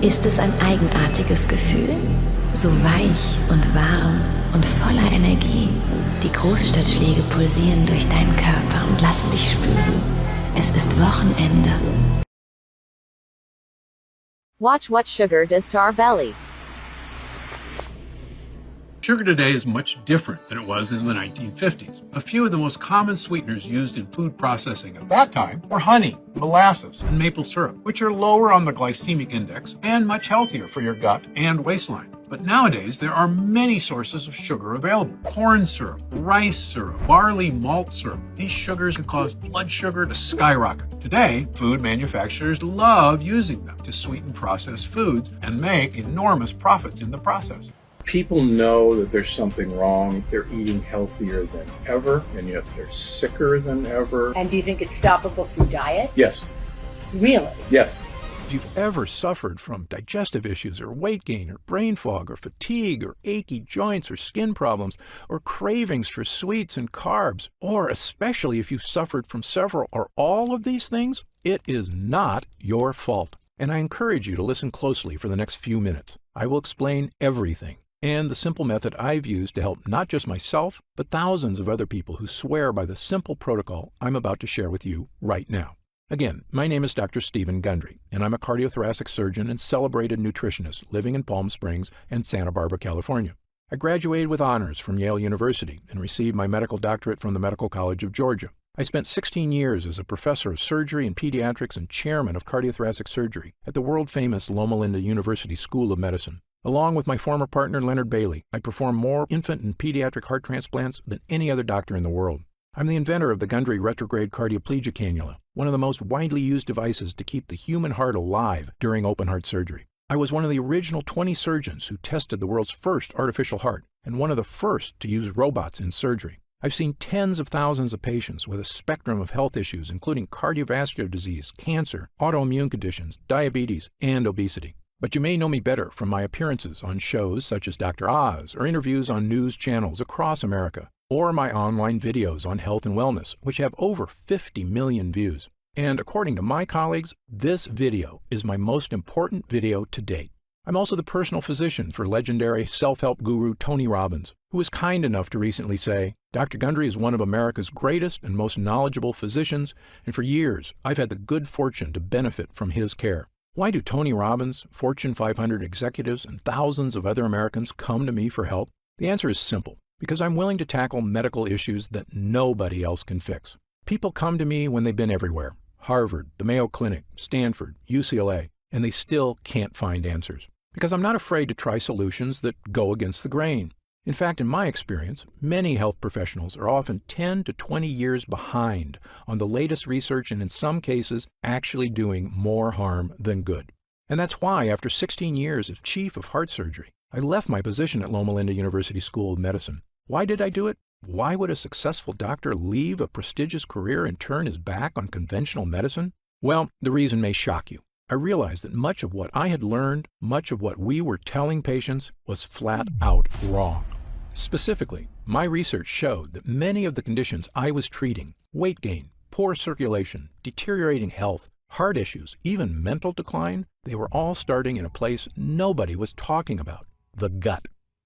Ist es ein eigenartiges Gefühl? So weich und warm und voller Energie. Die Großstadtschläge pulsieren durch deinen Körper und lassen dich spüren. Es ist Wochenende. Watch what sugar does to our belly. Sugar today is much different than it was in the 1950s. A few of the most common sweeteners used in food processing at that time were honey, molasses, and maple syrup, which are lower on the glycemic index and much healthier for your gut and waistline. But nowadays, there are many sources of sugar available. Corn syrup, rice syrup, barley malt syrup. These sugars can cause blood sugar to skyrocket. Today, food manufacturers love using them to sweeten processed foods and make enormous profits in the process. People know that there's something wrong. They're eating healthier than ever, and yet they're sicker than ever. And do you think it's stoppable through diet? Yes. Really? Yes. If you've ever suffered from digestive issues or weight gain or brain fog or fatigue or achy joints or skin problems or cravings for sweets and carbs, or especially if you've suffered from several or all of these things, it is not your fault. And I encourage you to listen closely for the next few minutes. I will explain everything and the simple method I've used to help not just myself, but thousands of other people who swear by the simple protocol I'm about to share with you right now. Again, my name is Dr. Stephen Gundry, and I'm a cardiothoracic surgeon and celebrated nutritionist living in Palm Springs and Santa Barbara, California. I graduated with honors from Yale University and received my medical doctorate from the Medical College of Georgia. I spent 16 years as a professor of surgery and pediatrics and chairman of cardiothoracic surgery at the world-famous Loma Linda University School of Medicine. Along with my former partner, Leonard Bailey, I perform more infant and pediatric heart transplants than any other doctor in the world. I'm the inventor of the Gundry retrograde cardioplegia cannula, one of the most widely used devices to keep the human heart alive during open heart surgery. I was one of the original 20 surgeons who tested the world's first artificial heart and one of the first to use robots in surgery. I've seen tens of thousands of patients with a spectrum of health issues, including cardiovascular disease, cancer, autoimmune conditions, diabetes, and obesity. But you may know me better from my appearances on shows such as Dr. Oz or interviews on news channels across America, or my online videos on health and wellness, which have over 50 million views. And according to my colleagues, this video is my most important video to date. I'm also the personal physician for legendary self-help guru Tony Robbins, who was kind enough to recently say, Dr. Gundry is one of America's greatest and most knowledgeable physicians, and for years I've had the good fortune to benefit from his care. Why do Tony Robbins, Fortune 500 executives, and thousands of other Americans come to me for help? The answer is simple. Because I'm willing to tackle medical issues that nobody else can fix. People come to me when they've been everywhere. Harvard, the Mayo Clinic, Stanford, UCLA, and they still can't find answers. Because I'm not afraid to try solutions that go against the grain. In fact, in my experience, many health professionals are often 10 to 20 years behind on the latest research and in some cases actually doing more harm than good. And that's why after 16 years as chief of heart surgery, I left my position at Loma Linda University School of Medicine. Why did I do it? Why would a successful doctor leave a prestigious career and turn his back on conventional medicine? Well, the reason may shock you. I realized that much of what I had learned, much of what we were telling patients, was flat out wrong. Specifically, my research showed that many of the conditions I was treating, weight gain, poor circulation, deteriorating health, heart issues, even mental decline, they were all starting in a place nobody was talking about, the gut.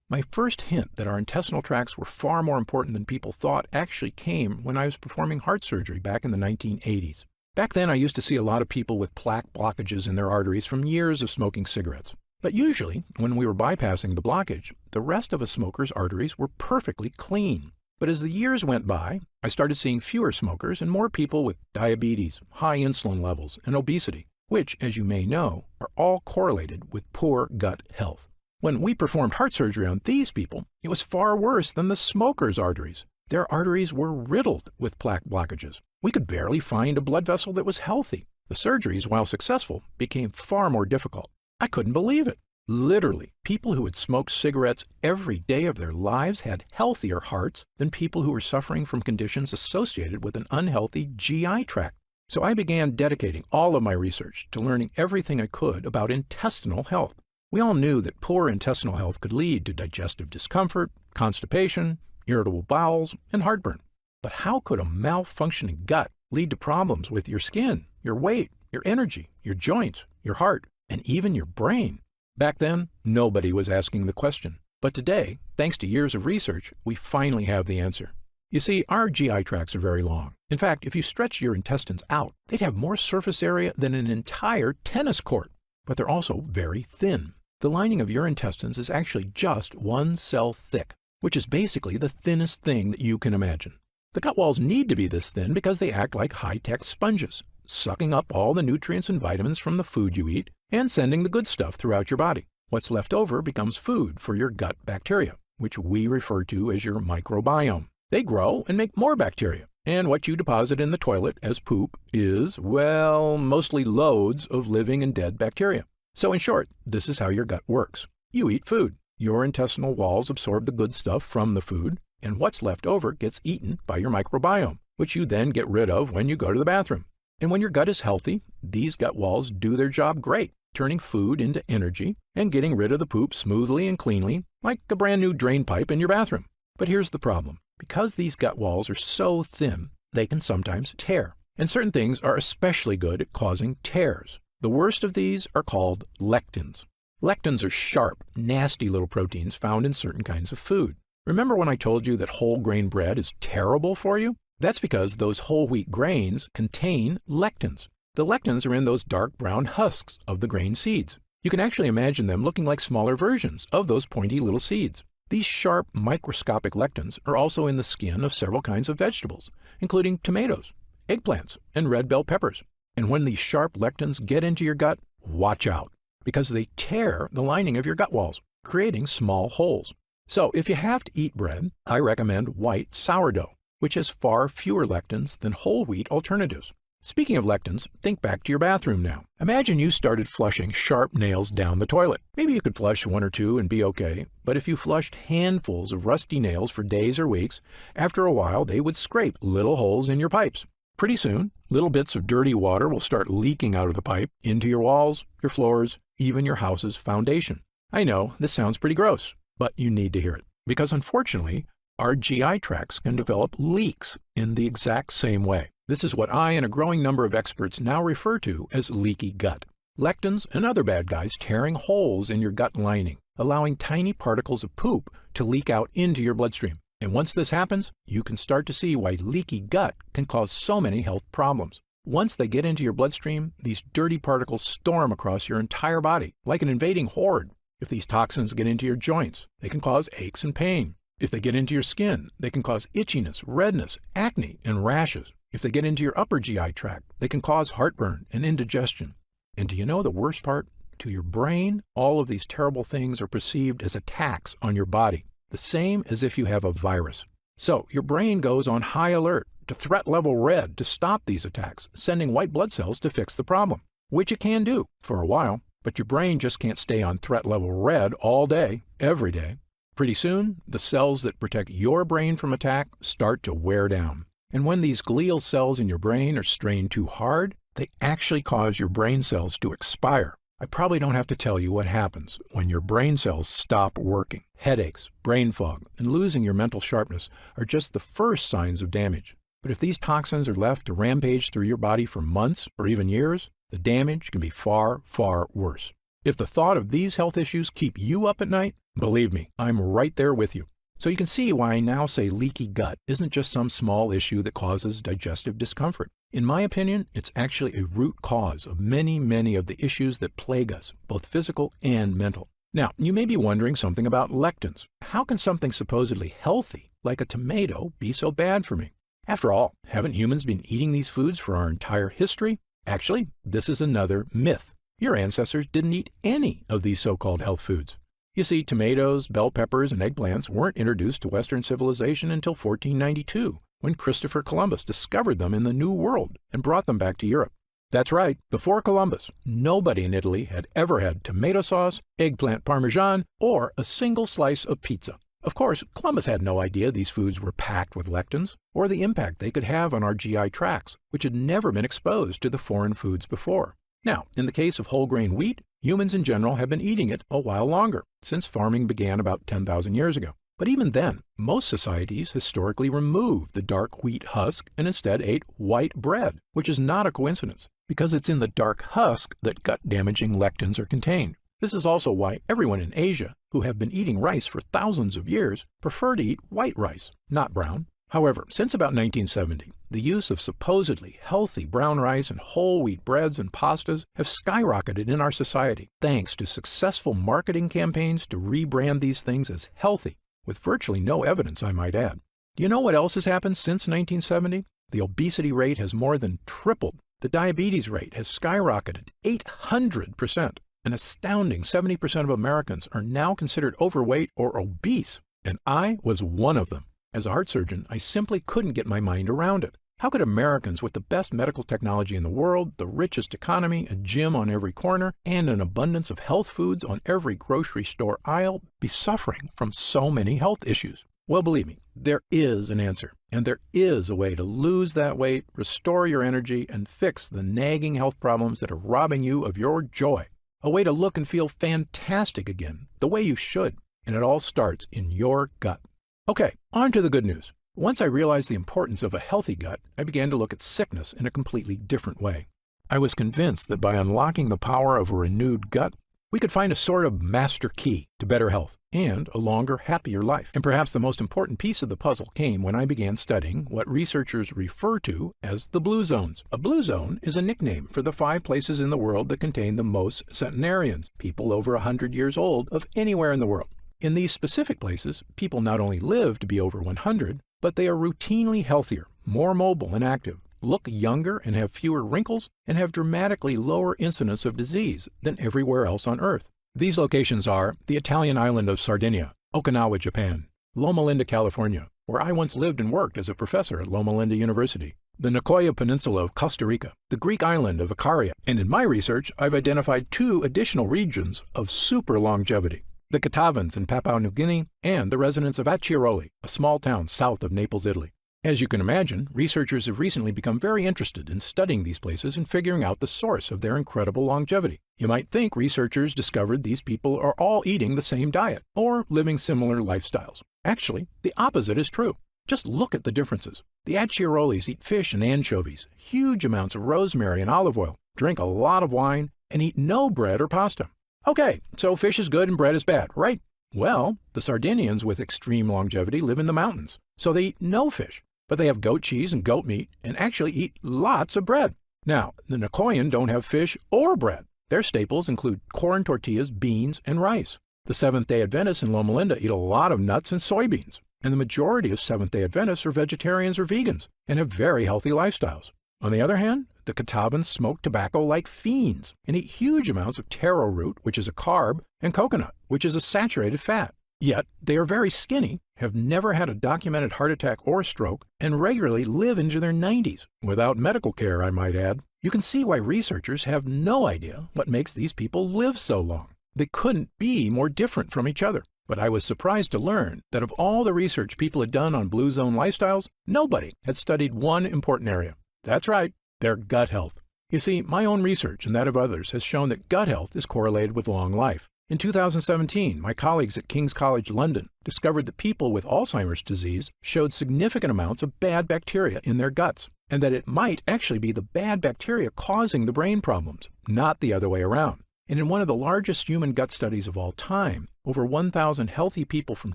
My first hint that our intestinal tracts were far more important than people thought actually came when I was performing heart surgery back in the 1980s. Back then, I used to see a lot of people with plaque blockages in their arteries from years of smoking cigarettes. But usually, when we were bypassing the blockage, the rest of a smoker's arteries were perfectly clean. But as the years went by, I started seeing fewer smokers and more people with diabetes, high insulin levels, and obesity, which, as you may know, are all correlated with poor gut health. When we performed heart surgery on these people, it was far worse than the smokers' arteries. Their arteries were riddled with plaque blockages. We could barely find a blood vessel that was healthy. The surgeries, while successful, became far more difficult. I couldn't believe it. Literally, people who had smoked cigarettes every day of their lives had healthier hearts than people who were suffering from conditions associated with an unhealthy GI tract. So I began dedicating all of my research to learning everything I could about intestinal health. We all knew that poor intestinal health could lead to digestive discomfort, constipation, irritable bowels, and heartburn. But how could a malfunctioning gut lead to problems with your skin, your weight, your energy, your joints, your heart, and even your brain. Back then, nobody was asking the question. But today, thanks to years of research, we finally have the answer. You see, our GI tracts are very long. In fact, if you stretch your intestines out, they'd have more surface area than an entire tennis court. But they're also very thin. The lining of your intestines is actually just one cell thick, which is basically the thinnest thing that you can imagine. The gut walls need to be this thin because they act like high-tech sponges, sucking up all the nutrients and vitamins from the food you eat and sending the good stuff throughout your body. What's left over becomes food for your gut bacteria, which we refer to as your microbiome. They grow and make more bacteria, and what you deposit in the toilet as poop is, well, mostly loads of living and dead bacteria. So in short, this is how your gut works. You eat food. Your intestinal walls absorb the good stuff from the food, and what's left over gets eaten by your microbiome, which you then get rid of when you go to the bathroom. And when your gut is healthy, these gut walls do their job great, turning food into energy and getting rid of the poop smoothly and cleanly, like a brand new drain pipe in your bathroom. But here's the problem. Because these gut walls are so thin, they can sometimes tear. And certain things are especially good at causing tears. The worst of these are called lectins. Lectins are sharp, nasty little proteins found in certain kinds of food. Remember when I told you that whole grain bread is terrible for you? That's because those whole wheat grains contain lectins. The lectins are in those dark brown husks of the grain seeds. You can actually imagine them looking like smaller versions of those pointy little seeds. These sharp microscopic lectins are also in the skin of several kinds of vegetables, including tomatoes, eggplants, and red bell peppers. And when these sharp lectins get into your gut, watch out, because they tear the lining of your gut walls, creating small holes. So if you have to eat bread, I recommend white sourdough, which has far fewer lectins than whole wheat alternatives. Speaking of lectins, think back to your bathroom now. Imagine you started flushing sharp nails down the toilet. Maybe you could flush one or two and be okay, but if you flushed handfuls of rusty nails for days or weeks, after a while they would scrape little holes in your pipes. Pretty soon, little bits of dirty water will start leaking out of the pipe into your walls, your floors, even your house's foundation. I know, this sounds pretty gross, but you need to hear it, because unfortunately, our GI tracts can develop leaks in the exact same way. This is what I and a growing number of experts now refer to as leaky gut. Lectins and other bad guys tearing holes in your gut lining, allowing tiny particles of poop to leak out into your bloodstream. And once this happens, you can start to see why leaky gut can cause so many health problems. Once they get into your bloodstream, these dirty particles storm across your entire body, like an invading horde. If these toxins get into your joints, they can cause aches and pain. If they get into your skin, they can cause itchiness, redness, acne, and rashes. If they get into your upper GI tract, they can cause heartburn and indigestion. And do you know the worst part? To your brain, all of these terrible things are perceived as attacks on your body, the same as if you have a virus. So your brain goes on high alert to threat level red to stop these attacks, sending white blood cells to fix the problem, which it can do for a while, but your brain just can't stay on threat level red all day, every day. Pretty soon, the cells that protect your brain from attack start to wear down. And when these glial cells in your brain are strained too hard, they actually cause your brain cells to expire. I probably don't have to tell you what happens when your brain cells stop working. Headaches, brain fog, and losing your mental sharpness are just the first signs of damage. But if these toxins are left to rampage through your body for months or even years, the damage can be far, far worse. If the thought of these health issues keep you up at night, believe me, I'm right there with you. So you can see why I now say leaky gut isn't just some small issue that causes digestive discomfort. In my opinion, it's actually a root cause of many, many of the issues that plague us, both physical and mental. Now, you may be wondering something about lectins. How can something supposedly healthy, like a tomato, be so bad for me? After all, haven't humans been eating these foods for our entire history? Actually, this is another myth. Your ancestors didn't eat any of these so-called health foods. You see, tomatoes, bell peppers, and eggplants weren't introduced to Western civilization until 1492, when Christopher Columbus discovered them in the New World and brought them back to Europe. That's right, before Columbus, nobody in Italy had ever had tomato sauce, eggplant parmesan, or a single slice of pizza. Of course, Columbus had no idea these foods were packed with lectins, or the impact they could have on our GI tracts, which had never been exposed to the foreign foods before. Now, in the case of whole grain wheat, humans in general have been eating it a while longer, since farming began about 10,000 years ago. But even then, most societies historically removed the dark wheat husk and instead ate white bread, which is not a coincidence. because it's in the dark husk that gut-damaging lectins are contained. This is also why everyone in Asia who have been eating rice for thousands of years prefer to eat white rice, not brown. However, since about 1970, the use of supposedly healthy brown rice and whole wheat breads and pastas have skyrocketed in our society thanks to successful marketing campaigns to rebrand these things as healthy, with virtually no evidence, I might add. Do you know what else has happened since 1970? The obesity rate has more than tripled. The diabetes rate has skyrocketed 800%. An astounding 70% of Americans are now considered overweight or obese, and I was one of them. As a heart surgeon, I simply couldn't get my mind around it. How could Americans with the best medical technology in the world, the richest economy, a gym on every corner, and an abundance of health foods on every grocery store aisle be suffering from so many health issues? Well, believe me, there is an answer, and there is a way to lose that weight, restore your energy, and fix the nagging health problems that are robbing you of your joy. A way to look and feel fantastic again, the way you should, and it all starts in your gut. Okay, on to the good news. Once I realized the importance of a healthy gut, I began to look at sickness in a completely different way. I was convinced that by unlocking the power of a renewed gut, we could find a sort of master key to better health and a longer, happier life. And perhaps the most important piece of the puzzle came when I began studying what researchers refer to as the blue zones. A blue zone is a nickname for the 5 places in the world that contain the most centenarians, people over 100 years old of anywhere in the world. In these specific places, people not only live to be over 100, but they are routinely healthier, more mobile and active, look younger and have fewer wrinkles, and have dramatically lower incidence of disease than everywhere else on Earth. These locations are the Italian island of Sardinia, Okinawa, Japan, Loma Linda, California, where I once lived and worked as a professor at Loma Linda University, the Nicoya Peninsula of Costa Rica, the Greek island of Icaria, and in my research, I've identified 2 additional regions of super longevity: the Catavans in Papua New Guinea, and the residents of Acciaroli, a small town south of Naples, Italy. As you can imagine, researchers have recently become very interested in studying these places and figuring out the source of their incredible longevity. You might think researchers discovered these people are all eating the same diet or living similar lifestyles. Actually, the opposite is true. Just look at the differences. The Acciarolis eat fish and anchovies, huge amounts of rosemary and olive oil, drink a lot of wine, and eat no bread or pasta. Okay, so fish is good and bread is bad, right? Well, the Sardinians with extreme longevity live in the mountains, so they eat no fish, but they have goat cheese and goat meat and actually eat lots of bread. Now, the Nicoyan don't have fish or bread. Their staples include corn tortillas, beans, and rice. The Seventh-day Adventists in Loma Linda eat a lot of nuts and soybeans, and the majority of Seventh-day Adventists are vegetarians or vegans and have very healthy lifestyles. On the other hand, the Catawbans smoke tobacco like fiends and eat huge amounts of taro root, which is a carb, and coconut, which is a saturated fat. Yet, they are very skinny, have never had a documented heart attack or stroke, and regularly live into their 90s, without medical care, I might add. You can see why researchers have no idea what makes these people live so long. They couldn't be more different from each other. But I was surprised to learn that of all the research people had done on blue zone lifestyles, nobody had studied one important area. That's right, their gut health. You see, my own research and that of others has shown that gut health is correlated with long life. In 2017, my colleagues at King's College London discovered that people with Alzheimer's disease showed significant amounts of bad bacteria in their guts, and that it might actually be the bad bacteria causing the brain problems, not the other way around. And in one of the largest human gut studies of all time, over 1,000 healthy people from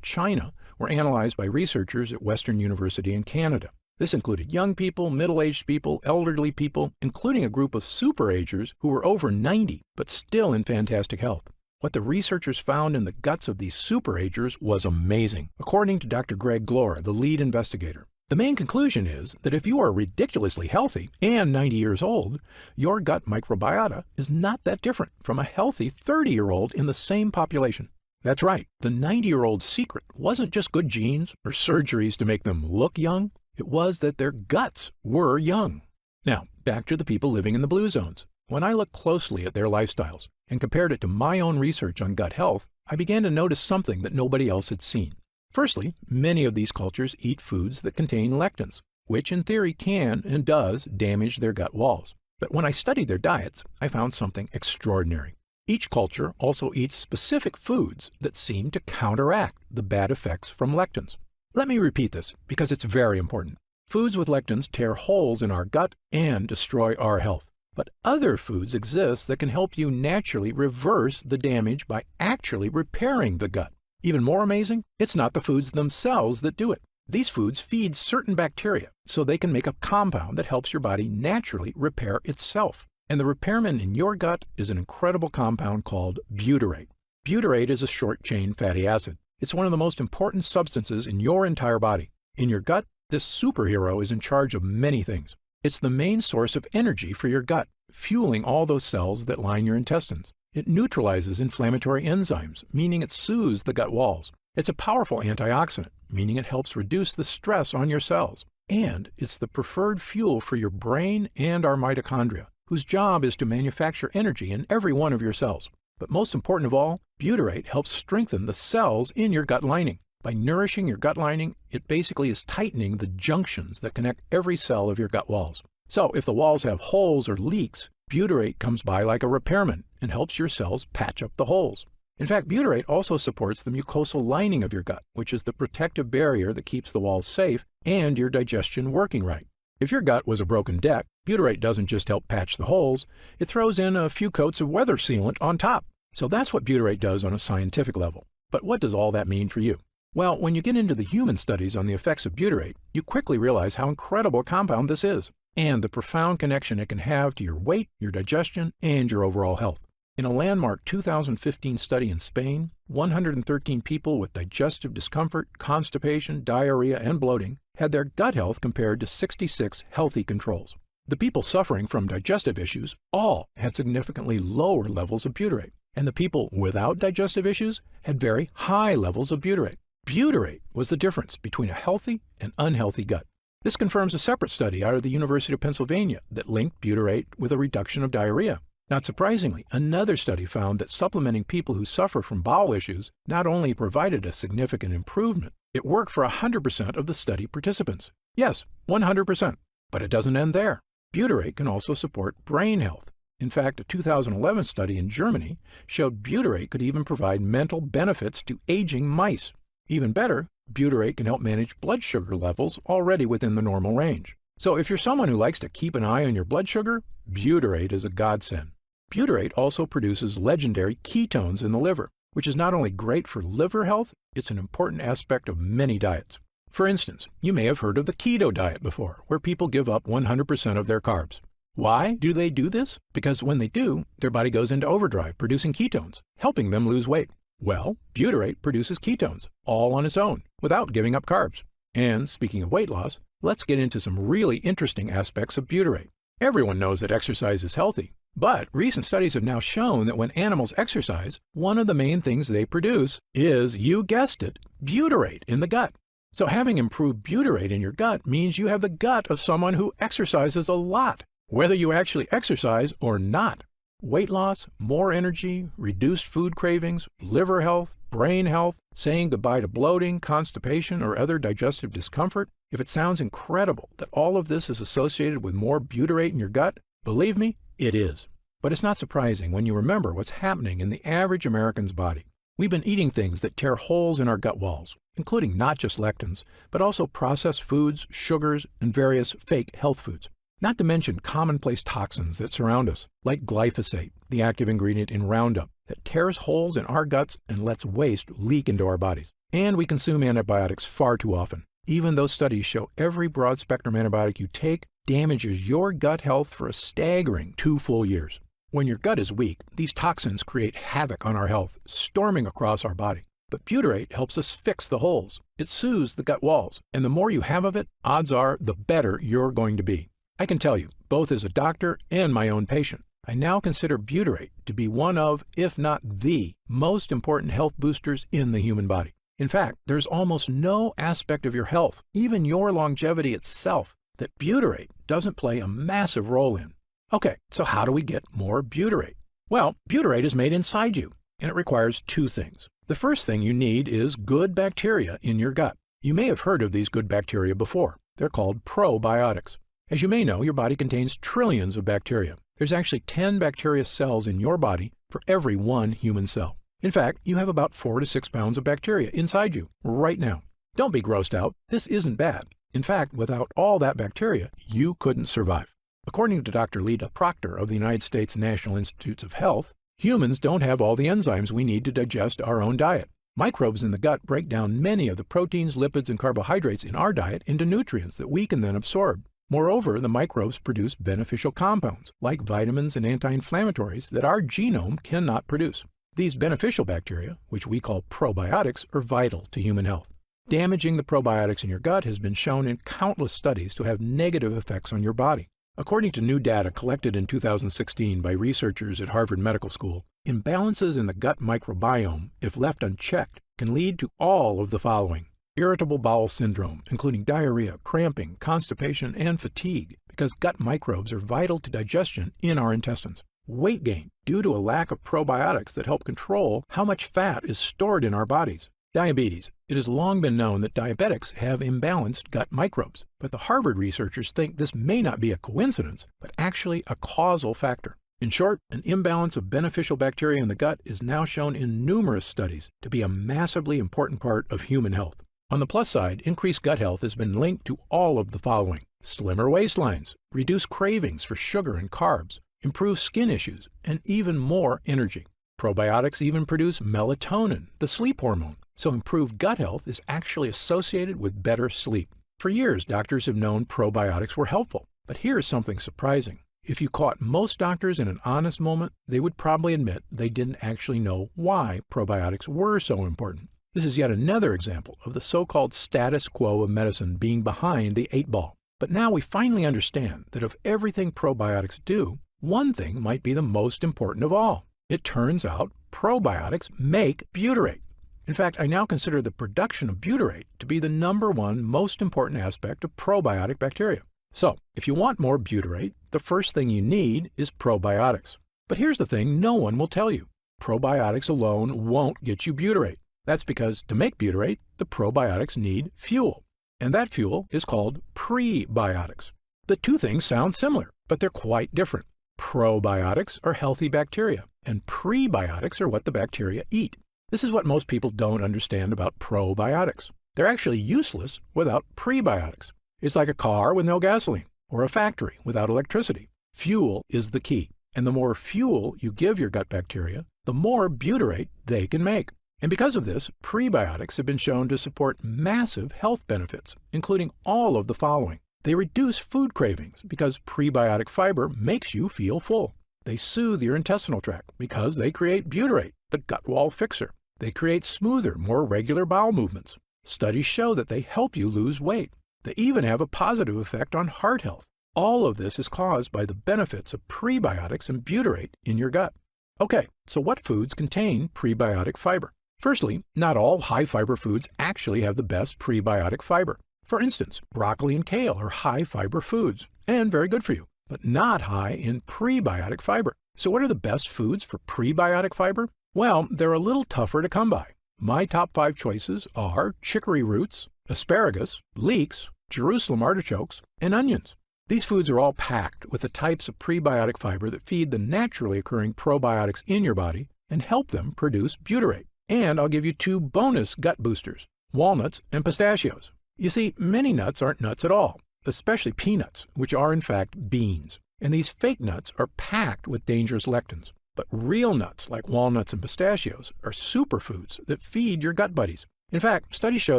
China were analyzed by researchers at Western University in Canada. This included young people, middle-aged people, elderly people, including a group of super-agers who were over 90 but still in fantastic health. What the researchers found in the guts of these super-agers was amazing, according to Dr. Greg Glore, the lead investigator. The main conclusion is that if you are ridiculously healthy and 90 years old, your gut microbiota is not that different from a healthy 30-year-old in the same population. That's right, the 90-year-old's secret wasn't just good genes or surgeries to make them look young. It was that their guts were young. Now, back to the people living in the blue zones. When I looked closely at their lifestyles and compared it to my own research on gut health, I began to notice something that nobody else had seen. Firstly, many of these cultures eat foods that contain lectins, which in theory can and does damage their gut walls. But when I studied their diets, I found something extraordinary. Each culture also eats specific foods that seem to counteract the bad effects from lectins. Let me repeat this because it's very important. Foods with lectins tear holes in our gut and destroy our health. But other foods exist that can help you naturally reverse the damage by actually repairing the gut. Even more amazing, it's not the foods themselves that do it. These foods feed certain bacteria so they can make a compound that helps your body naturally repair itself. And the repairman in your gut is an incredible compound called butyrate. Butyrate is a short-chain fatty acid. It's one of the most important substances in your entire body. In your gut, this superhero is in charge of many things. It's the main source of energy for your gut, fueling all those cells that line your intestines. It neutralizes inflammatory enzymes, meaning it soothes the gut walls. It's a powerful antioxidant, meaning it helps reduce the stress on your cells. And it's the preferred fuel for your brain and our mitochondria, whose job is to manufacture energy in every one of your cells. But most important of all, butyrate helps strengthen the cells in your gut lining. By nourishing your gut lining, it basically is tightening the junctions that connect every cell of your gut walls. So if the walls have holes or leaks, butyrate comes by like a repairman and helps your cells patch up the holes. In fact, butyrate also supports the mucosal lining of your gut, which is the protective barrier that keeps the walls safe and your digestion working right. If your gut was a broken deck, butyrate doesn't just help patch the holes, it throws in a few coats of weather sealant on top. So that's what butyrate does on a scientific level. But what does all that mean for you? Well, when you get into the human studies on the effects of butyrate, you quickly realize how incredible a compound this is, and the profound connection it can have to your weight, your digestion, and your overall health. In a landmark 2015 study in Spain, 113 people with digestive discomfort, constipation, diarrhea, and bloating had their gut health compared to 66 healthy controls. The people suffering from digestive issues all had significantly lower levels of butyrate, and the people without digestive issues had very high levels of butyrate. Butyrate was the difference between a healthy and unhealthy gut. This confirms a separate study out of the University of Pennsylvania that linked butyrate with a reduction of diarrhea. Not surprisingly, another study found that supplementing people who suffer from bowel issues not only provided a significant improvement, it worked for 100% of the study participants. Yes, 100%. But it doesn't end there. Butyrate can also support brain health. In fact, a 2011 study in Germany showed butyrate could even provide mental benefits to aging mice. Even better, butyrate can help manage blood sugar levels already within the normal range. So if you're someone who likes to keep an eye on your blood sugar, butyrate is a godsend. Butyrate also produces legendary ketones in the liver, which is not only great for liver health, it's an important aspect of many diets. For instance, you may have heard of the keto diet before, where people give up 100% of their carbs. Why do they do this? Because when they do, their body goes into overdrive producing ketones, helping them lose weight. Well, butyrate produces ketones, all on its own, without giving up carbs. And speaking of weight loss, let's get into some really interesting aspects of butyrate. Everyone knows that exercise is healthy, but recent studies have now shown that when animals exercise, one of the main things they produce is, you guessed it, butyrate in the gut. So having improved butyrate in your gut means you have the gut of someone who exercises a lot, whether you actually exercise or not. Weight loss, more energy, reduced food cravings, liver health, brain health, saying goodbye to bloating, constipation, or other digestive discomfort. If it sounds incredible that all of this is associated with more butyrate in your gut, believe me, it is. But it's not surprising when you remember what's happening in the average American's body. We've been eating things that tear holes in our gut walls, including not just lectins, but also processed foods, sugars, and various fake health foods. Not to mention commonplace toxins that surround us, like glyphosate, the active ingredient in Roundup, that tears holes in our guts and lets waste leak into our bodies. And we consume antibiotics far too often. Even though studies show every broad-spectrum antibiotic you take damages your gut health for a staggering 2 full years. When your gut is weak, these toxins create havoc on our health, storming across our body. But butyrate helps us fix the holes. It soothes the gut walls, and the more you have of it, odds are the better you're going to be. I can tell you, both as a doctor and my own patient, I now consider butyrate to be one of, if not the, most important health boosters in the human body. In fact, there's almost no aspect of your health, even your longevity itself, that butyrate doesn't play a massive role in. Okay, so how do we get more butyrate? Well, butyrate is made inside you, and it requires 2 things. The first thing you need is good bacteria in your gut. You may have heard of these good bacteria before. They're called probiotics. As you may know, your body contains trillions of bacteria. There's actually 10 bacteria cells in your body for every 1 human cell. In fact, you have about 4 to 6 pounds of bacteria inside you right now. Don't be grossed out. This isn't bad. In fact, without all that bacteria, you couldn't survive. According to Dr. Lita Proctor of the United States National Institutes of Health, humans don't have all the enzymes we need to digest our own diet. Microbes in the gut break down many of the proteins, lipids, and carbohydrates in our diet into nutrients that we can then absorb. Moreover, the microbes produce beneficial compounds, like vitamins and anti-inflammatories, that our genome cannot produce. These beneficial bacteria, which we call probiotics, are vital to human health. Damaging the probiotics in your gut has been shown in countless studies to have negative effects on your body. According to new data collected in 2016 by researchers at Harvard Medical School, imbalances in the gut microbiome, if left unchecked, can lead to all of the following: irritable bowel syndrome, including diarrhea, cramping, constipation, and fatigue, because gut microbes are vital to digestion in our intestines. Weight gain, due to a lack of probiotics that help control how much fat is stored in our bodies. Diabetes. It has long been known that diabetics have imbalanced gut microbes, but the Harvard researchers think this may not be a coincidence, but actually a causal factor. In short, an imbalance of beneficial bacteria in the gut is now shown in numerous studies to be a massively important part of human health. On the plus side, increased gut health has been linked to all of the following: slimmer waistlines, reduced cravings for sugar and carbs, improved skin issues, and even more energy. Probiotics even produce melatonin, the sleep hormone, so improved gut health is actually associated with better sleep. For years, doctors have known probiotics were helpful, but here's something surprising. If you caught most doctors in an honest moment, they would probably admit they didn't actually know why probiotics were so important. This is yet another example of the so-called status quo of medicine being behind the 8-ball. But now we finally understand that of everything probiotics do, one thing might be the most important of all. It turns out probiotics make butyrate. In fact, I now consider the production of butyrate to be the #1 most important aspect of probiotic bacteria. So, if you want more butyrate, the first thing you need is probiotics. But here's the thing no one will tell you. Probiotics alone won't get you butyrate. That's because to make butyrate, the probiotics need fuel. And that fuel is called prebiotics. The two things sound similar, but they're quite different. Probiotics are healthy bacteria, and prebiotics are what the bacteria eat. This is what most people don't understand about probiotics. They're actually useless without prebiotics. It's like a car with no gasoline, or a factory without electricity. Fuel is the key, and the more fuel you give your gut bacteria, the more butyrate they can make. And because of this, prebiotics have been shown to support massive health benefits, including all of the following. They reduce food cravings because prebiotic fiber makes you feel full. They soothe your intestinal tract because they create butyrate, the gut wall fixer. They create smoother, more regular bowel movements. Studies show that they help you lose weight. They even have a positive effect on heart health. All of this is caused by the benefits of prebiotics and butyrate in your gut. Okay, so what foods contain prebiotic fiber? Firstly, not all high-fiber foods actually have the best prebiotic fiber. For instance, broccoli and kale are high-fiber foods, and very good for you, but not high in prebiotic fiber. So what are the best foods for prebiotic fiber? Well, they're a little tougher to come by. My top 5 choices are chicory roots, asparagus, leeks, Jerusalem artichokes, and onions. These foods are all packed with the types of prebiotic fiber that feed the naturally occurring probiotics in your body and help them produce butyrate. And I'll give you 2 bonus gut boosters, walnuts and pistachios. You see, many nuts aren't nuts at all, especially peanuts, which are in fact beans. And these fake nuts are packed with dangerous lectins. But real nuts, like walnuts and pistachios, are superfoods that feed your gut buddies. In fact, studies show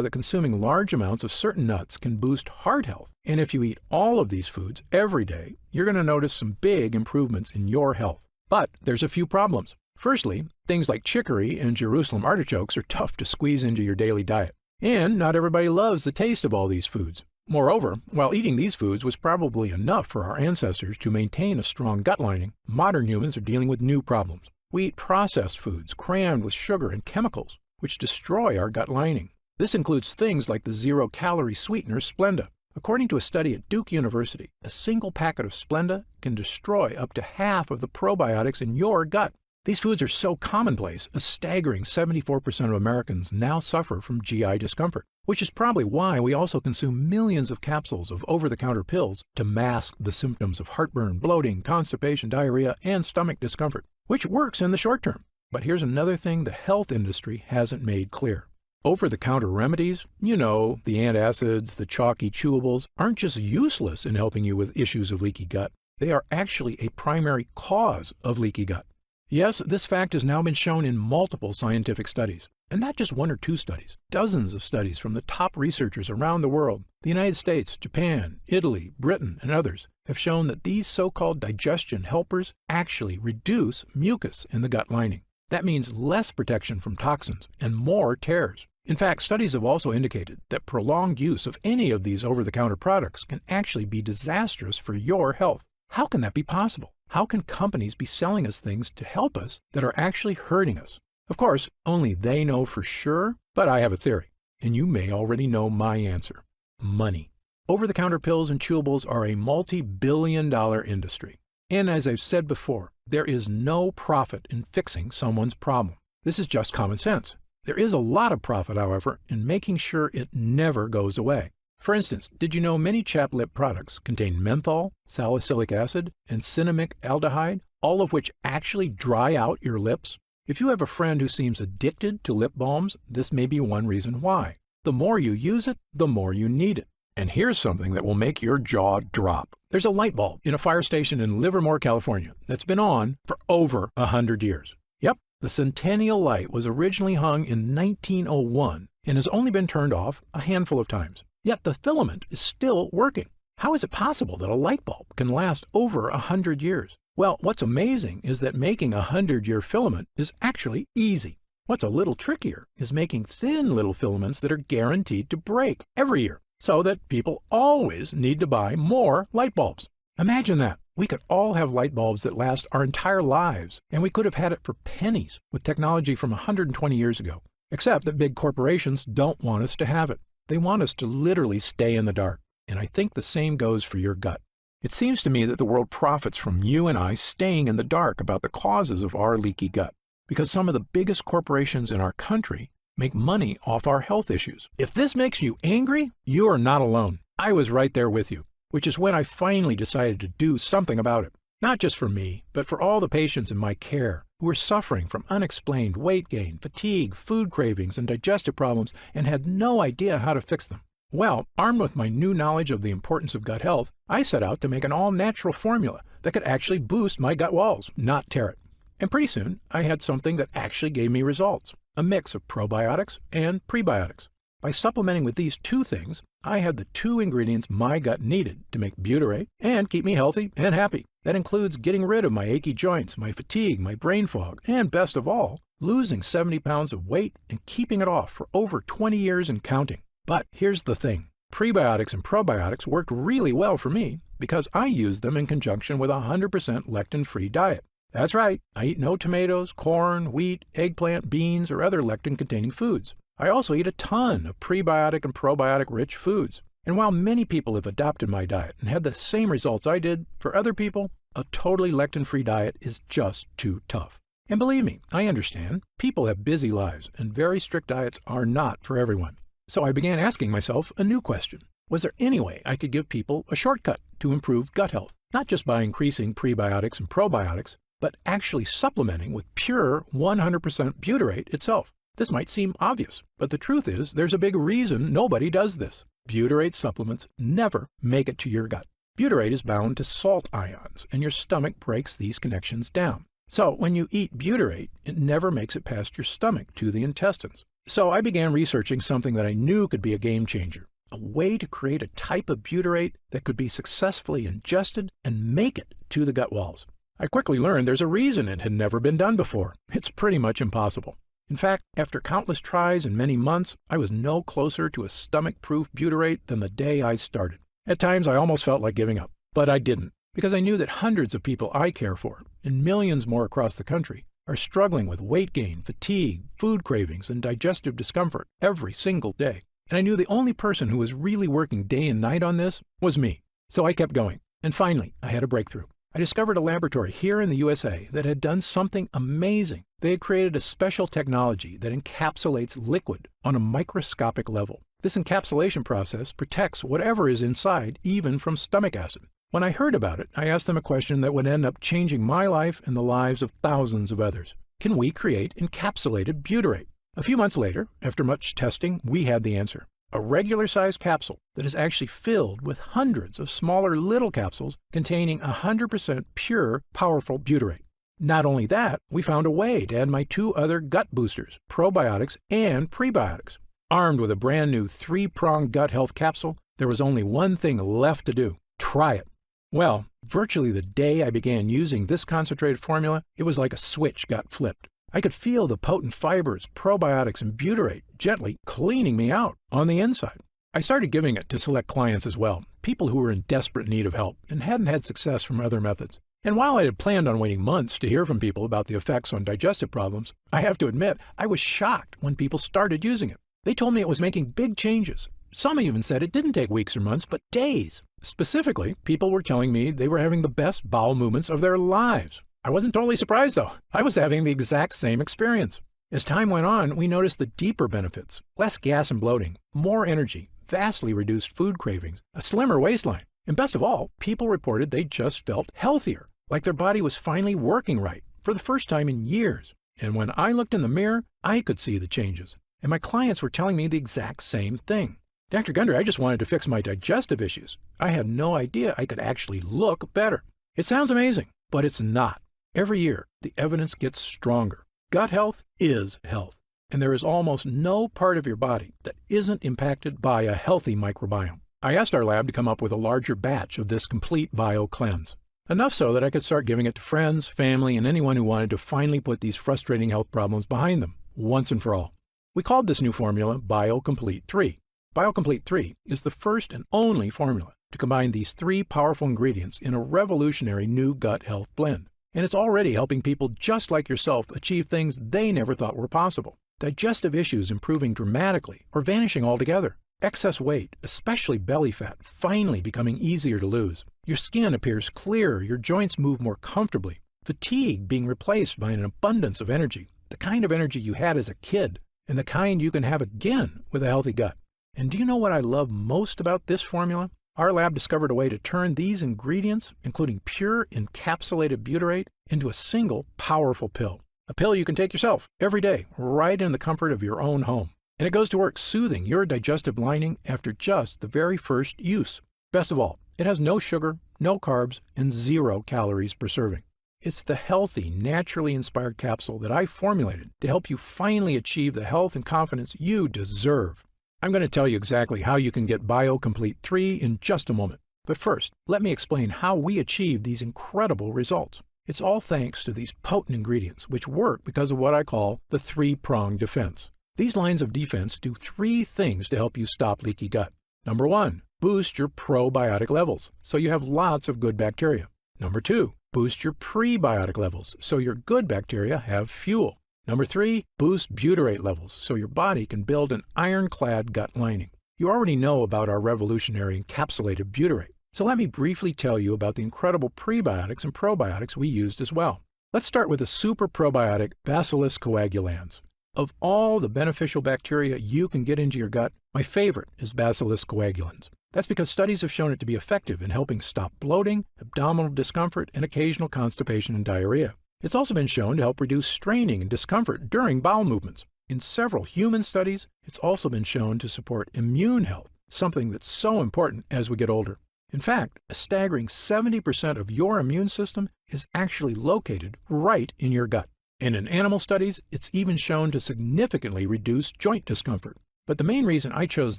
that consuming large amounts of certain nuts can boost heart health. And if you eat all of these foods every day, you're going to notice some big improvements in your health. But there's a few problems. Firstly, things like chicory and Jerusalem artichokes are tough to squeeze into your daily diet. And not everybody loves the taste of all these foods. Moreover, while eating these foods was probably enough for our ancestors to maintain a strong gut lining, modern humans are dealing with new problems. We eat processed foods crammed with sugar and chemicals, which destroy our gut lining. This includes things like the zero-calorie sweetener Splenda. According to a study at Duke University, a single packet of Splenda can destroy up to half of the probiotics in your gut. These foods are so commonplace, a staggering 74% of Americans now suffer from GI discomfort, which is probably why we also consume millions of capsules of over-the-counter pills to mask the symptoms of heartburn, bloating, constipation, diarrhea, and stomach discomfort, which works in the short term. But here's another thing the health industry hasn't made clear. Over-the-counter remedies, the antacids, the chalky chewables, aren't just useless in helping you with issues of leaky gut. They are actually a primary cause of leaky gut. Yes, this fact has now been shown in multiple scientific studies, and not just one or two studies. Dozens of studies from the top researchers around the world, the United States, Japan, Italy, Britain, and others, have shown that these so-called digestion helpers actually reduce mucus in the gut lining. That means less protection from toxins and more tears. In fact, studies have also indicated that prolonged use of any of these over-the-counter products can actually be disastrous for your health. How can that be possible? How can companies be selling us things to help us that are actually hurting us? Of course, only they know for sure, but I have a theory, and you may already know my answer. Money. Over-the-counter pills and chewables are a multi-billion-dollar industry. And as I've said before, there is no profit in fixing someone's problem. This is just common sense. There is a lot of profit, however, in making sure it never goes away. For instance, did you know many chapped lip products contain menthol, salicylic acid, and cinnamic aldehyde, all of which actually dry out your lips? If you have a friend who seems addicted to lip balms, this may be one reason why. The more you use it, the more you need it. And here's something that will make your jaw drop. There's a light bulb in a fire station in Livermore, California, that's been on for over 100 years. Yep, the Centennial light was originally hung in 1901 and has only been turned off a handful of times. Yet the filament is still working. How is it possible that a light bulb can last over 100 years? Well, what's amazing is that making a 100-year filament is actually easy. What's a little trickier is making thin little filaments that are guaranteed to break every year, so that people always need to buy more light bulbs. Imagine that. We could all have light bulbs that last our entire lives, and we could have had it for pennies with technology from 120 years ago. Except that big corporations don't want us to have it. They want us to literally stay in the dark. And I think the same goes for your gut. It seems to me that the world profits from you and I staying in the dark about the causes of our leaky gut, because some of the biggest corporations in our country make money off our health issues. If this makes you angry, you are not alone. I was right there with you, which is when I finally decided to do something about it. Not just for me, but for all the patients in my care who were suffering from unexplained weight gain, fatigue, food cravings, and digestive problems and had no idea how to fix them. Well, armed with my new knowledge of the importance of gut health, I set out to make an all-natural formula that could actually boost my gut walls, not tear it. And pretty soon, I had something that actually gave me results, a mix of probiotics and prebiotics. By supplementing with these two things, I had the two ingredients my gut needed to make butyrate and keep me healthy and happy. That includes getting rid of my achy joints, my fatigue, my brain fog, and best of all, losing 70 pounds of weight and keeping it off for over 20 years and counting. But here's the thing. Prebiotics and probiotics worked really well for me because I used them in conjunction with a 100% lectin-free diet. That's right, I eat no tomatoes, corn, wheat, eggplant, beans, or other lectin-containing foods. I also eat a ton of prebiotic and probiotic-rich foods. And while many people have adopted my diet and had the same results I did, for other people, a totally lectin-free diet is just too tough. And believe me, I understand. People have busy lives, and very strict diets are not for everyone. So I began asking myself a new question. Was there any way I could give people a shortcut to improve gut health? Not just by increasing prebiotics and probiotics, but actually supplementing with pure 100% butyrate itself. This might seem obvious, but the truth is there's a big reason nobody does this. Butyrate supplements never make it to your gut. Butyrate is bound to salt ions, and your stomach breaks these connections down. So when you eat butyrate, it never makes it past your stomach to the intestines. So I began researching something that I knew could be a game changer, a way to create a type of butyrate that could be successfully ingested and make it to the gut walls. I quickly learned there's a reason it had never been done before. It's pretty much impossible. In fact, after countless tries and many months, I was no closer to a stomach-proof butyrate than the day I started. At times, I almost felt like giving up, but I didn't, because I knew that hundreds of people I care for, and millions more across the country, are struggling with weight gain, fatigue, food cravings, and digestive discomfort every single day. And I knew the only person who was really working day and night on this was me. So I kept going, and finally, I had a breakthrough. I discovered a laboratory here in the USA that had done something amazing. They had created a special technology that encapsulates liquid on a microscopic level. This encapsulation process protects whatever is inside, even from stomach acid. When I heard about it, I asked them a question that would end up changing my life and the lives of thousands of others. Can we create encapsulated butyrate? A few months later, after much testing, we had the answer. a regular-sized capsule that is actually filled with hundreds of smaller little capsules containing 100% pure, powerful butyrate. Not only that, we found a way to add my 2 other gut boosters, probiotics and prebiotics. Armed with a brand new 3-pronged gut health capsule, there was only one thing left to do: try it. Well, virtually the day I began using this concentrated formula, it was like a switch got flipped. I could feel the potent fibers, probiotics, and butyrate gently cleaning me out on the inside. I started giving it to select clients as well, people who were in desperate need of help and hadn't had success from other methods. And while I had planned on waiting months to hear from people about the effects on digestive problems, I have to admit I was shocked when people started using it. They told me it was making big changes. Some even said it didn't take weeks or months, but days. Specifically, people were telling me they were having the best bowel movements of their lives. I wasn't totally surprised, though. I was having the exact same experience. As time went on, we noticed the deeper benefits: less gas and bloating, more energy, vastly reduced food cravings, a slimmer waistline, and best of all, people reported they just felt healthier, like their body was finally working right for the first time in years. And when I looked in the mirror, I could see the changes, and my clients were telling me the exact same thing. Dr. Gunder, I just wanted to fix my digestive issues. I had no idea I could actually look better. It sounds amazing, but it's not. Every year, the evidence gets stronger. Gut health is health, and there is almost no part of your body that isn't impacted by a healthy microbiome. I asked our lab to come up with a larger batch of this complete bio cleanse, enough so that I could start giving it to friends, family, and anyone who wanted to finally put these frustrating health problems behind them, once and for all. We called this new formula BioComplete 3. BioComplete 3 is the first and only formula to combine these 3 powerful ingredients in a revolutionary new gut health blend. And it's already helping people just like yourself achieve things they never thought were possible. Digestive issues improving dramatically or vanishing altogether. Excess weight, especially belly fat, finally becoming easier to lose. Your skin appears clearer, your joints move more comfortably. Fatigue being replaced by an abundance of energy, the kind of energy you had as a kid, and the kind you can have again with a healthy gut. And do you know what I love most about this formula? Our lab discovered a way to turn these ingredients, including pure encapsulated butyrate, into a single powerful pill. A pill you can take yourself every day, right in the comfort of your own home. And it goes to work soothing your digestive lining after just the very first use. Best of all, it has no sugar, no carbs, and 0 calories per serving. It's the healthy, naturally inspired capsule that I formulated to help you finally achieve the health and confidence you deserve. I'm going to tell you exactly how you can get BioComplete 3 in just a moment. But first, let me explain how we achieve these incredible results. It's all thanks to these potent ingredients, which work because of what I call the 3-pronged defense. These lines of defense do 3 things to help you stop leaky gut. Number 1, boost your probiotic levels, so you have lots of good bacteria. Number 2, boost your prebiotic levels, so your good bacteria have fuel. Number 3, boost butyrate levels, so your body can build an ironclad gut lining. You already know about our revolutionary encapsulated butyrate, so let me briefly tell you about the incredible prebiotics and probiotics we used as well. Let's start with the super probiotic Bacillus coagulans. Of all the beneficial bacteria you can get into your gut, my favorite is Bacillus coagulans. That's because studies have shown it to be effective in helping stop bloating, abdominal discomfort, and occasional constipation and diarrhea. It's also been shown to help reduce straining and discomfort during bowel movements. In several human studies, it's also been shown to support immune health, something that's so important as we get older. In fact, a staggering 70% of your immune system is actually located right in your gut. And in animal studies, it's even shown to significantly reduce joint discomfort. But the main reason I chose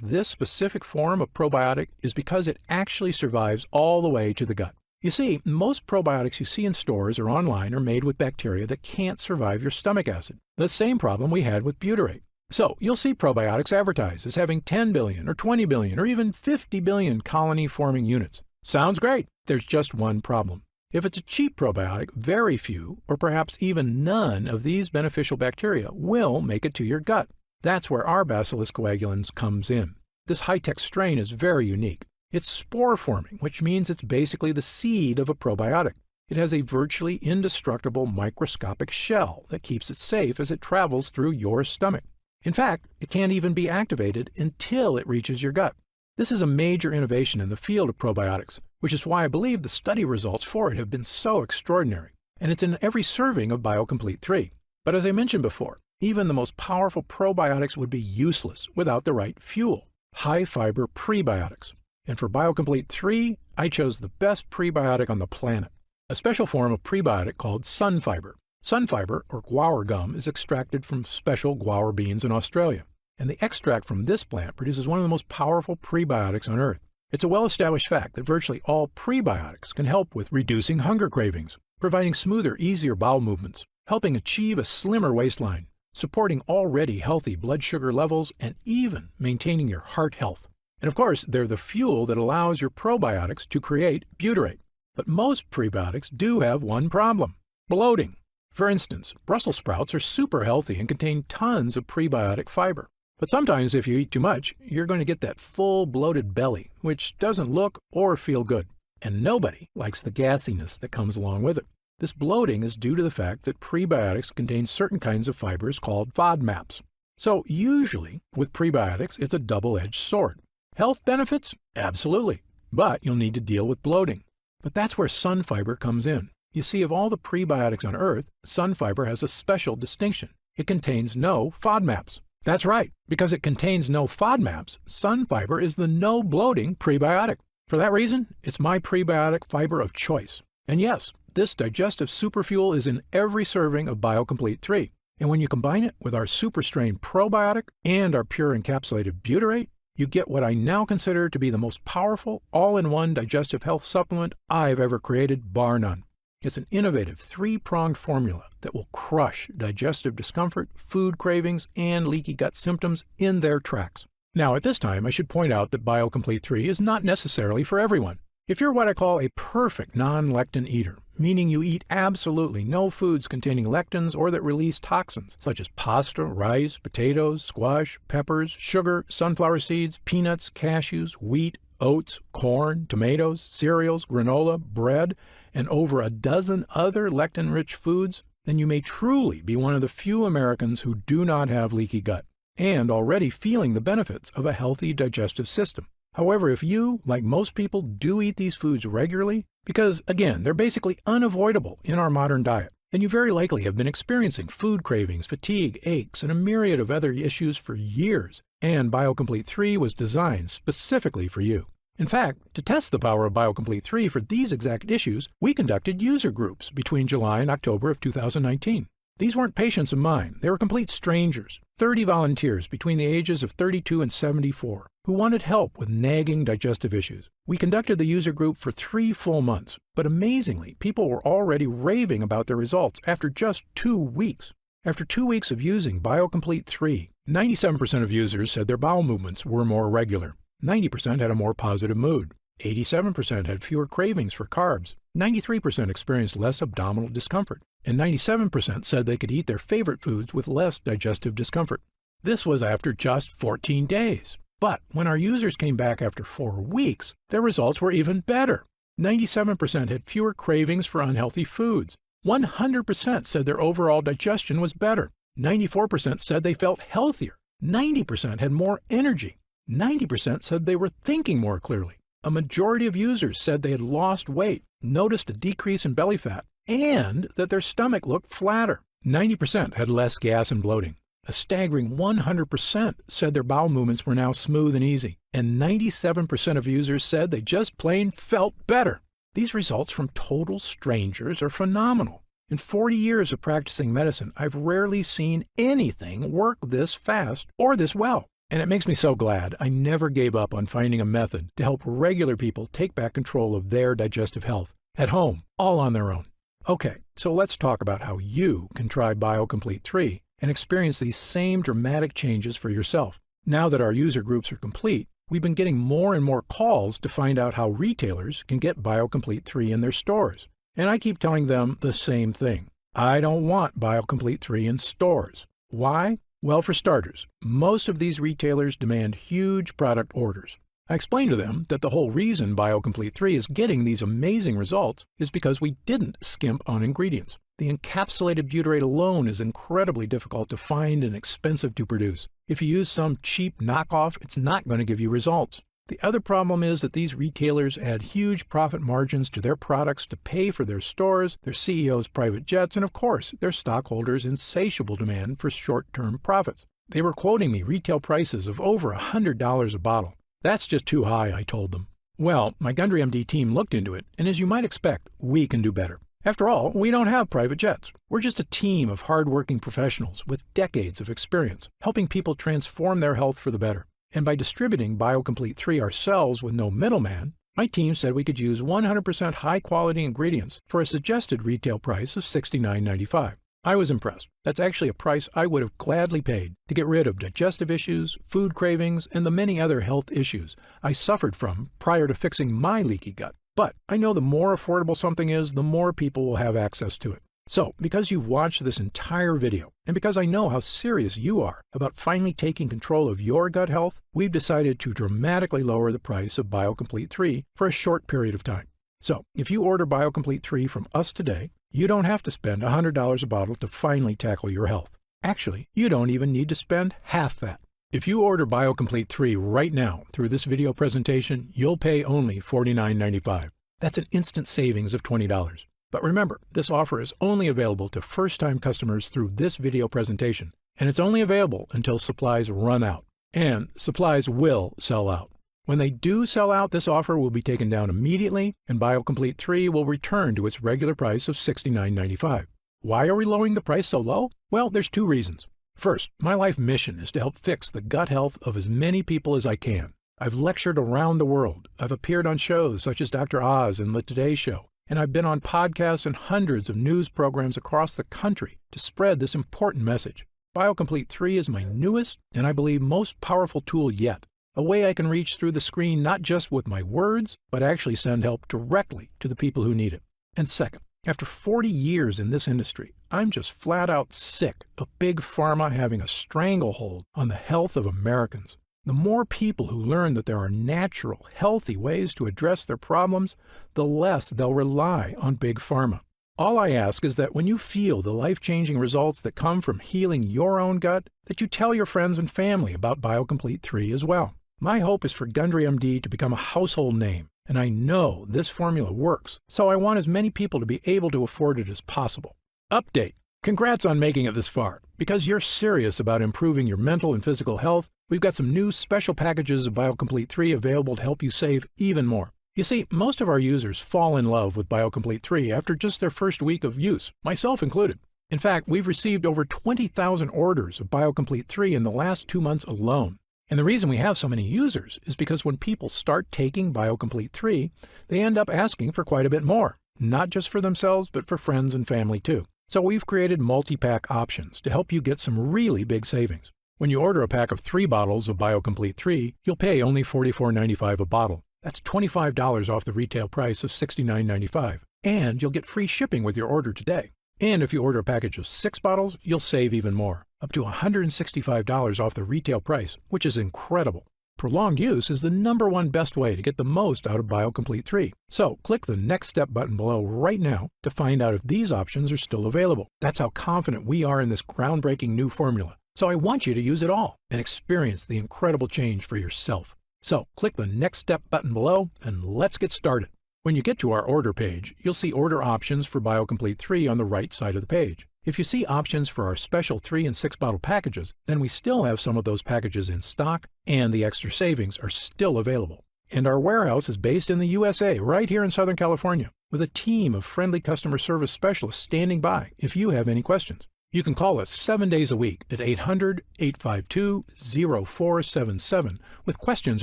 this specific form of probiotic is because it actually survives all the way to the gut. You see, most probiotics you see in stores or online are made with bacteria that can't survive your stomach acid, the same problem we had with butyrate. So you'll see probiotics advertised as having 10 billion or 20 billion or even 50 billion colony-forming units. Sounds great. There's just one problem. If it's a cheap probiotic, very few or perhaps even none of these beneficial bacteria will make it to your gut. That's where our Bacillus coagulans comes in. This high-tech strain is very unique. It's spore-forming, which means it's basically the seed of a probiotic. It has a virtually indestructible microscopic shell that keeps it safe as it travels through your stomach. In fact, it can't even be activated until it reaches your gut. This is a major innovation in the field of probiotics, which is why I believe the study results for it have been so extraordinary. And it's in every serving of BioComplete 3. But as I mentioned before, even the most powerful probiotics would be useless without the right fuel. high-fiber prebiotics. And for BioComplete 3, I chose the best prebiotic on the planet, a special form of prebiotic called sunfiber. Sunfiber, or guar gum, is extracted from special guar beans in Australia, and the extract from this plant produces one of the most powerful prebiotics on Earth. It's a well-established fact that virtually all prebiotics can help with reducing hunger cravings, providing smoother, easier bowel movements, helping achieve a slimmer waistline, supporting already healthy blood sugar levels, and even maintaining your heart health. And of course, they're the fuel that allows your probiotics to create butyrate. But most prebiotics do have one problem: bloating. For instance, Brussels sprouts are super healthy and contain tons of prebiotic fiber. But sometimes if you eat too much, you're going to get that full bloated belly, which doesn't look or feel good. And nobody likes the gassiness that comes along with it. This bloating is due to the fact that prebiotics contain certain kinds of fibers called FODMAPs. So usually, with prebiotics, it's a double-edged sword. Health benefits? Absolutely. But you'll need to deal with bloating. But that's where sunfiber comes in. You see, of all the prebiotics on Earth, sunfiber has a special distinction. It contains no FODMAPs. That's right. Because it contains no FODMAPs, sunfiber is the no bloating prebiotic. For that reason, it's my prebiotic fiber of choice. And yes, this digestive superfuel is in every serving of BioComplete 3. And when you combine it with our Super Strain probiotic and our pure encapsulated butyrate, you get what I now consider to be the most powerful all-in-one digestive health supplement I've ever created, bar none. It's an innovative three-pronged formula that will crush digestive discomfort, food cravings, and leaky gut symptoms in their tracks. Now, at this time, I should point out that BioComplete 3 is not necessarily for everyone. If you're what I call a perfect non-lectin eater, meaning you eat absolutely no foods containing lectins or that release toxins, such as pasta, rice, potatoes, squash, peppers, sugar, sunflower seeds, peanuts, cashews, wheat, oats, corn, tomatoes, cereals, granola, bread, and over a dozen other lectin-rich foods, then you may truly be one of the few Americans who do not have leaky gut and already feeling the benefits of a healthy digestive system. However, if you, like most people, do eat these foods regularly, because, again, they're basically unavoidable in our modern diet, then you very likely have been experiencing food cravings, fatigue, aches, and a myriad of other issues for years, and BioComplete 3 was designed specifically for you. In fact, to test the power of BioComplete 3 for these exact issues, we conducted user groups between July and October of 2019. These weren't patients of mine. They were complete strangers, 30 volunteers between the ages of 32 and 74, who wanted help with nagging digestive issues. We conducted the user group for 3 full months, but amazingly, people were already raving about their results after just 2 weeks. After 2 weeks of using BioComplete 3, 97% of users said their bowel movements were more regular. 90% had a more positive mood. 87% had fewer cravings for carbs. 93% experienced less abdominal discomfort. And 97% said they could eat their favorite foods with less digestive discomfort. This was after just 14 days. But when our users came back after 4 weeks, their results were even better. 97% had fewer cravings for unhealthy foods. 100% said their overall digestion was better. 94% said they felt healthier. 90% had more energy. 90% said they were thinking more clearly. A majority of users said they had lost weight, noticed a decrease in belly fat, and that their stomach looked flatter. 90% had less gas and bloating. A staggering 100% said their bowel movements were now smooth and easy. And 97% of users said they just plain felt better. These results from total strangers are phenomenal. In 40 years of practicing medicine, I've rarely seen anything work this fast or this well. And it makes me so glad I never gave up on finding a method to help regular people take back control of their digestive health, at home, all on their own. Okay, so let's talk about how you can try BioComplete 3 and experience these same dramatic changes for yourself. Now that our user groups are complete, we've been getting more and more calls to find out how retailers can get BioComplete 3 in their stores. And I keep telling them the same thing. I don't want BioComplete 3 in stores. Why? Well, for starters, most of these retailers demand huge product orders. I explained to them that the whole reason BioComplete 3 is getting these amazing results is because we didn't skimp on ingredients. The encapsulated butyrate alone is incredibly difficult to find and expensive to produce. If you use some cheap knockoff, it's not going to give you results. The other problem is that these retailers add huge profit margins to their products to pay for their stores, their CEOs' private jets, and of course, their stockholders' insatiable demand for short-term profits. They were quoting me retail prices of over $100 a bottle. That's just too high, I told them. Well, my Gundry MD team looked into it, and as you might expect, we can do better. After all, we don't have private jets. We're just a team of hard-working professionals with decades of experience, helping people transform their health for the better. And by distributing BioComplete 3 ourselves with no middleman, my team said we could use 100% high-quality ingredients for a suggested retail price of $69.95. I was impressed. That's actually a price I would have gladly paid to get rid of digestive issues, food cravings, and the many other health issues I suffered from prior to fixing my leaky gut. But I know the more affordable something is, the more people will have access to it. So, because you've watched this entire video, and because I know how serious you are about finally taking control of your gut health, we've decided to dramatically lower the price of BioComplete 3 for a short period of time. So, if you order BioComplete 3 from us today, you don't have to spend $100 a bottle to finally tackle your health. Actually, you don't even need to spend half that. If you order BioComplete 3 right now through this video presentation, you'll pay only $49.95. That's an instant savings of $20. But remember, this offer is only available to first-time customers through this video presentation, and it's only available until supplies run out. And supplies will sell out. When they do sell out, this offer will be taken down immediately, and BioComplete 3 will return to its regular price of $69.95. Why are we lowering the price so low? Well, there's two reasons. First, my life mission is to help fix the gut health of as many people as I can. I've lectured around the world. I've appeared on shows such as Dr. Oz and The Today Show, and I've been on podcasts and hundreds of news programs across the country to spread this important message. BioComplete 3 is my newest and I believe most powerful tool yet, a way I can reach through the screen not just with my words, but actually send help directly to the people who need it. And second, after 40 years in this industry, I'm just flat out sick of Big Pharma having a stranglehold on the health of Americans. The more people who learn that there are natural, healthy ways to address their problems, the less they'll rely on Big Pharma. All I ask is that when you feel the life-changing results that come from healing your own gut, that you tell your friends and family about BioComplete 3 as well. My hope is for Gundry MD to become a household name, and I know this formula works, so I want as many people to be able to afford it as possible. Update. Congrats on making it this far. Because you're serious about improving your mental and physical health, we've got some new special packages of BioComplete 3 available to help you save even more. You see, most of our users fall in love with BioComplete 3 after just their first week of use, myself included. In fact, we've received over 20,000 orders of BioComplete 3 in the last 2 months alone. And the reason we have so many users is because when people start taking BioComplete 3, they end up asking for quite a bit more, not just for themselves, but for friends and family too. So we've created multi-pack options to help you get some really big savings. When you order a pack of 3 bottles of BioComplete 3, you'll pay only $44.95 a bottle. That's $25 off the retail price of $69.95. And you'll get free shipping with your order today. And if you order a package of 6 bottles, you'll save even more, up to $165 off the retail price, which is incredible. Prolonged use is the #1 best way to get the most out of BioComplete 3. So click the Next Step button below right now to find out if these options are still available. That's how confident we are in this groundbreaking new formula. So I want you to use it all and experience the incredible change for yourself. So click the Next Step button below and let's get started. When you get to our order page, you'll see order options for BioComplete 3 on the right side of the page. If you see options for our special 3 and 6 bottle packages, then we still have some of those packages in stock and the extra savings are still available. And our warehouse is based in the USA, right here in Southern California, with a team of friendly customer service specialists standing by if you have any questions. You can call us 7 days a week at 800-852-0477 with questions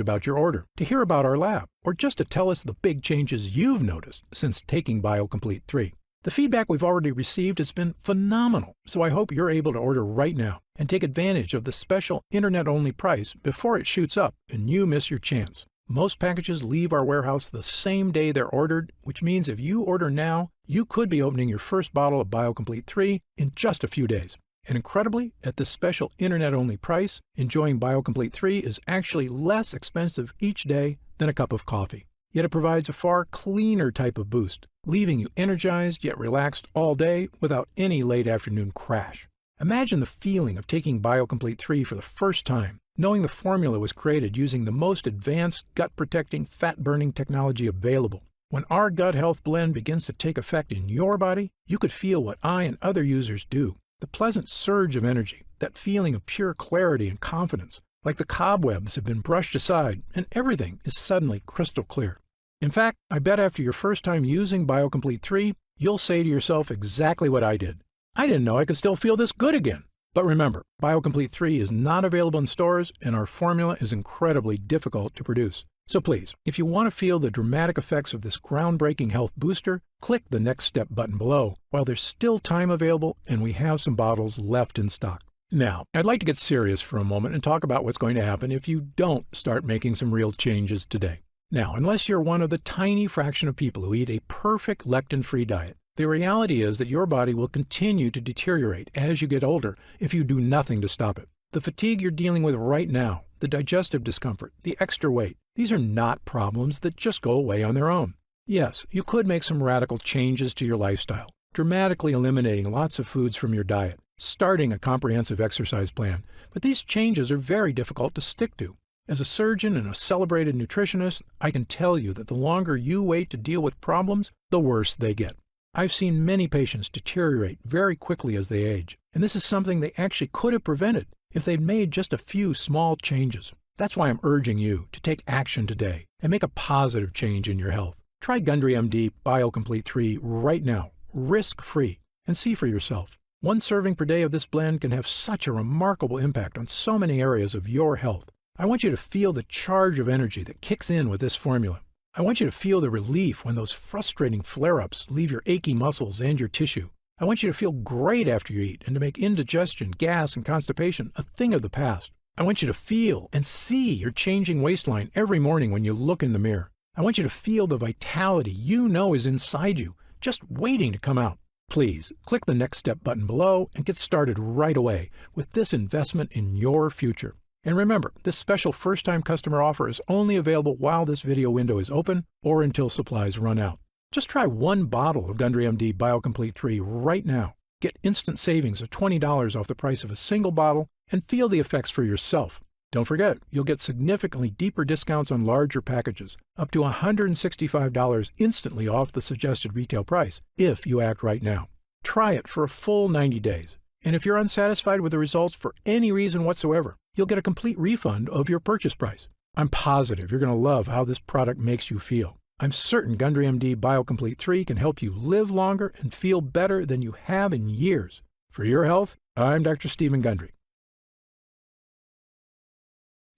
about your order, to hear about our lab, or just to tell us the big changes you've noticed since taking BioComplete 3. The feedback we've already received has been phenomenal, so I hope you're able to order right now and take advantage of the special internet-only price before it shoots up and you miss your chance. Most packages leave our warehouse the same day they're ordered, which means if you order now, you could be opening your first bottle of BioComplete 3 in just a few days. And incredibly, at this special internet-only price, enjoying BioComplete 3 is actually less expensive each day than a cup of coffee. Yet it provides a far cleaner type of boost, leaving you energized yet relaxed all day without any late afternoon crash. Imagine the feeling of taking BioComplete 3 for the first time, knowing the formula was created using the most advanced gut-protecting, fat-burning technology available. When our gut health blend begins to take effect in your body, you could feel what I and other users do. the pleasant surge of energy, that feeling of pure clarity and confidence, like the cobwebs have been brushed aside and everything is suddenly crystal clear. In fact, I bet after your first time using BioComplete 3, you'll say to yourself exactly what I did. I didn't know I could still feel this good again. But remember, BioComplete 3 is not available in stores, and our formula is incredibly difficult to produce. So please, if you want to feel the dramatic effects of this groundbreaking health booster, click the Next Step button below while there's still time available and we have some bottles left in stock. Now, I'd like to get serious for a moment and talk about what's going to happen if you don't start making some real changes today. Now, unless you're one of the tiny fraction of people who eat a perfect lectin-free diet, the reality is that your body will continue to deteriorate as you get older if you do nothing to stop it. The fatigue you're dealing with right now, the digestive discomfort, the extra weight, these are not problems that just go away on their own. Yes, you could make some radical changes to your lifestyle, dramatically eliminating lots of foods from your diet, starting a comprehensive exercise plan, but these changes are very difficult to stick to. As a surgeon and a celebrated nutritionist, I can tell you that the longer you wait to deal with problems, the worse they get. I've seen many patients deteriorate very quickly as they age, and this is something they actually could have prevented if they'd made just a few small changes. That's why I'm urging you to take action today and make a positive change in your health. Try Gundry MD BioComplete 3 right now, risk-free, and see for yourself. One serving per day of this blend can have such a remarkable impact on so many areas of your health. I want you to feel the charge of energy that kicks in with this formula. I want you to feel the relief when those frustrating flare-ups leave your achy muscles and your tissue. I want you to feel great after you eat and to make indigestion, gas, and constipation a thing of the past. I want you to feel and see your changing waistline every morning when you look in the mirror. I want you to feel the vitality you know is inside you, just waiting to come out. Please click the Next Step button below and get started right away with this investment in your future. And remember, this special first-time customer offer is only available while this video window is open or until supplies run out. Just try one bottle of Gundry MD BioComplete 3 right now. Get instant savings of $20 off the price of a single bottle and feel the effects for yourself. Don't forget, you'll get significantly deeper discounts on larger packages, up to $165 instantly off the suggested retail price, if you act right now. Try it for a full 90 days. And if you're unsatisfied with the results for any reason whatsoever, you'll get a complete refund of your purchase price. I'm positive you're going to love how this product makes you feel. I'm certain Gundry MD BioComplete 3 can help you live longer and feel better than you have in years. For your health, I'm Dr. Stephen Gundry.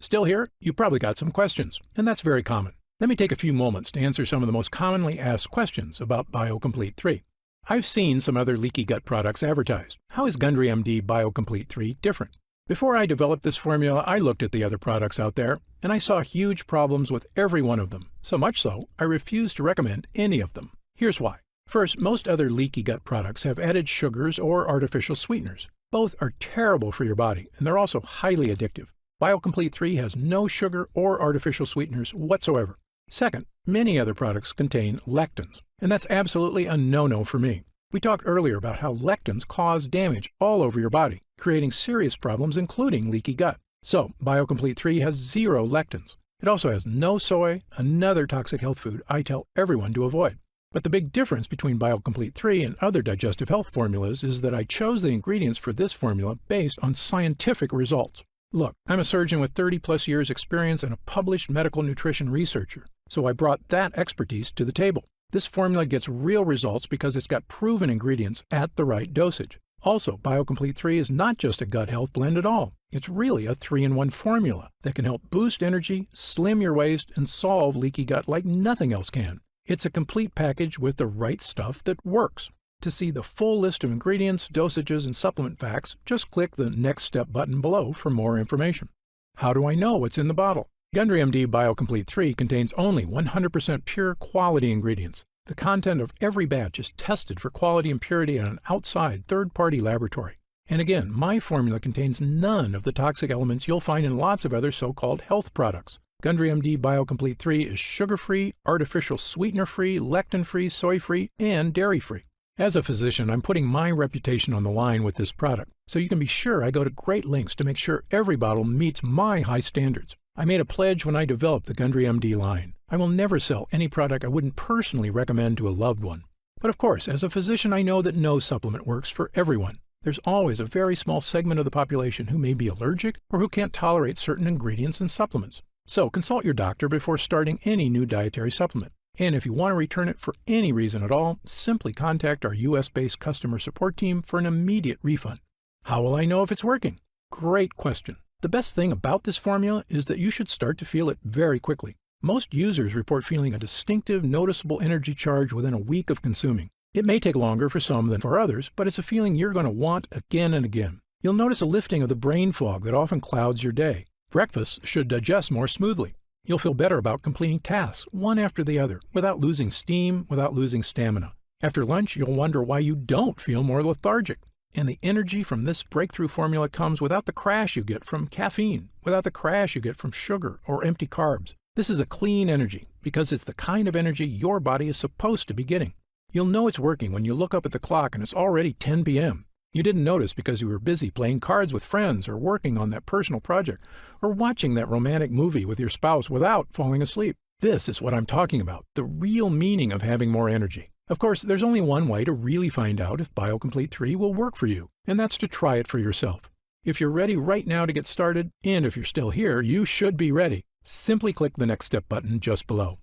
Still here? You probably got some questions, and that's very common. Let me take a few moments to answer some of the most commonly asked questions about BioComplete 3. I've seen some other leaky gut products advertised. How is Gundry MD BioComplete 3 different? Before I developed this formula, I looked at the other products out there, and I saw huge problems with every one of them. So much so, I refused to recommend any of them. Here's why. First, most other leaky gut products have added sugars or artificial sweeteners. Both are terrible for your body, and they're also highly addictive. BioComplete 3 has no sugar or artificial sweeteners whatsoever. Second, many other products contain lectins, and that's absolutely a no-no for me. We talked earlier about how lectins cause damage all over your body, creating serious problems including leaky gut. So, BioComplete 3 has 0 lectins. It also has no soy, another toxic health food I tell everyone to avoid. But the big difference between BioComplete 3 and other digestive health formulas is that I chose the ingredients for this formula based on scientific results. Look, I'm a surgeon with 30-plus years experience and a published medical nutrition researcher, so I brought that expertise to the table. This formula gets real results because it's got proven ingredients at the right dosage. Also, BioComplete 3 is not just a gut health blend at all. It's really a 3-in-1 formula that can help boost energy, slim your waist, and solve leaky gut like nothing else can. It's a complete package with the right stuff that works. To see the full list of ingredients, dosages, and supplement facts, just click the Next Step button below for more information. How do I know what's in the bottle? Gundry MD BioComplete 3 contains only 100% pure quality ingredients. The content of every batch is tested for quality and purity in an outside third-party laboratory. And again, my formula contains none of the toxic elements you'll find in lots of other so-called health products. Gundry MD BioComplete 3 is sugar-free, artificial sweetener-free, lectin-free, soy-free, and dairy-free. As a physician, I'm putting my reputation on the line with this product, so you can be sure I go to great lengths to make sure every bottle meets my high standards. I made a pledge when I developed the Gundry MD line. I will never sell any product I wouldn't personally recommend to a loved one. But of course, as a physician, I know that no supplement works for everyone. There's always a very small segment of the population who may be allergic or who can't tolerate certain ingredients and supplements. So consult your doctor before starting any new dietary supplement. And if you want to return it for any reason at all, simply contact our US-based customer support team for an immediate refund. How will I know if it's working? Great question. The best thing about this formula is that you should start to feel it very quickly. Most users report feeling a distinctive, noticeable energy charge within a week of consuming. It may take longer for some than for others, but it's a feeling you're going to want again and again. You'll notice a lifting of the brain fog that often clouds your day. Breakfast should digest more smoothly. You'll feel better about completing tasks, one after the other, without losing steam, without losing stamina. After lunch, you'll wonder why you don't feel more lethargic. And the energy from this breakthrough formula comes without the crash you get from caffeine, without the crash you get from sugar or empty carbs. This is a clean energy because it's the kind of energy your body is supposed to be getting. You'll know it's working when you look up at the clock and it's already 10 p.m. You didn't notice because you were busy playing cards with friends or working on that personal project or watching that romantic movie with your spouse without falling asleep. This is what I'm talking about, the real meaning of having more energy. Of course, there's only one way to really find out if BioComplete 3 will work for you, and that's to try it for yourself. If you're ready right now to get started, and if you're still here, you should be ready. Simply click the Next Step button just below.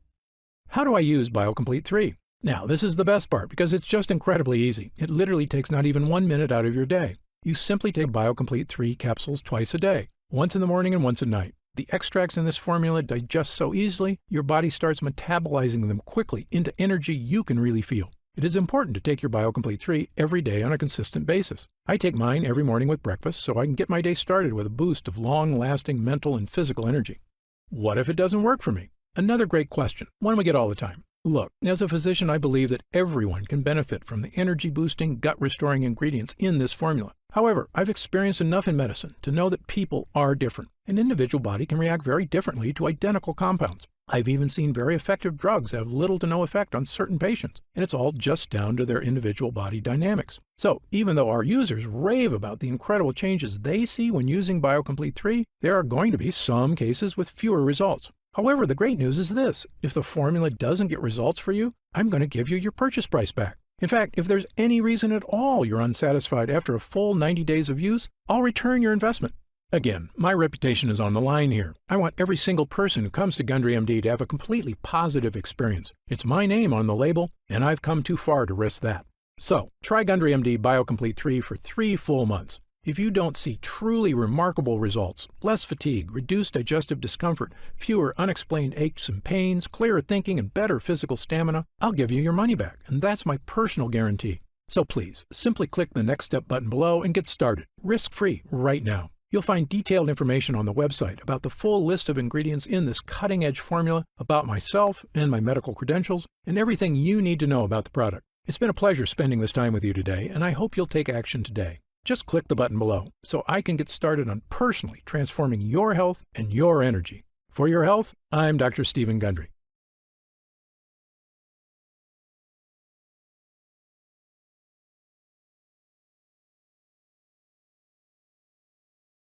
How do I use BioComplete 3? Now, this is the best part because it's just incredibly easy. It literally takes not even 1 minute out of your day. You simply take BioComplete 3 capsules twice a day, once in the morning and once at night. The extracts in this formula digest so easily, your body starts metabolizing them quickly into energy you can really feel. It is important to take your BioComplete 3 every day on a consistent basis. I take mine every morning with breakfast so I can get my day started with a boost of long-lasting mental and physical energy. What if it doesn't work for me? Another great question, one we get all the time. Look, as a physician, I believe that everyone can benefit from the energy-boosting, gut-restoring ingredients in this formula. However, I've experienced enough in medicine to know that people are different. An individual body can react very differently to identical compounds. I've even seen very effective drugs have little to no effect on certain patients, and it's all just down to their individual body dynamics. So, even though our users rave about the incredible changes they see when using BioComplete 3, there are going to be some cases with fewer results. However, the great news is this. If the formula doesn't get results for you, I'm going to give you your purchase price back. In fact, if there's any reason at all you're unsatisfied after a full 90 days of use, I'll return your investment. Again, my reputation is on the line here. I want every single person who comes to Gundry MD to have a completely positive experience. It's my name on the label, and I've come too far to risk that. So, try Gundry MD BioComplete 3 for 3 full months. If you don't see truly remarkable results, less fatigue, reduced digestive discomfort, fewer unexplained aches and pains, clearer thinking, and better physical stamina, I'll give you your money back, and that's my personal guarantee. So please, simply click the Next Step button below and get started, risk-free, right now. You'll find detailed information on the website about the full list of ingredients in this cutting-edge formula, about myself and my medical credentials, and everything you need to know about the product. It's been a pleasure spending this time with you today, and I hope you'll take action today. Just click the button below so I can get started on personally transforming your health and your energy. For your health, I'm Dr. Stephen Gundry.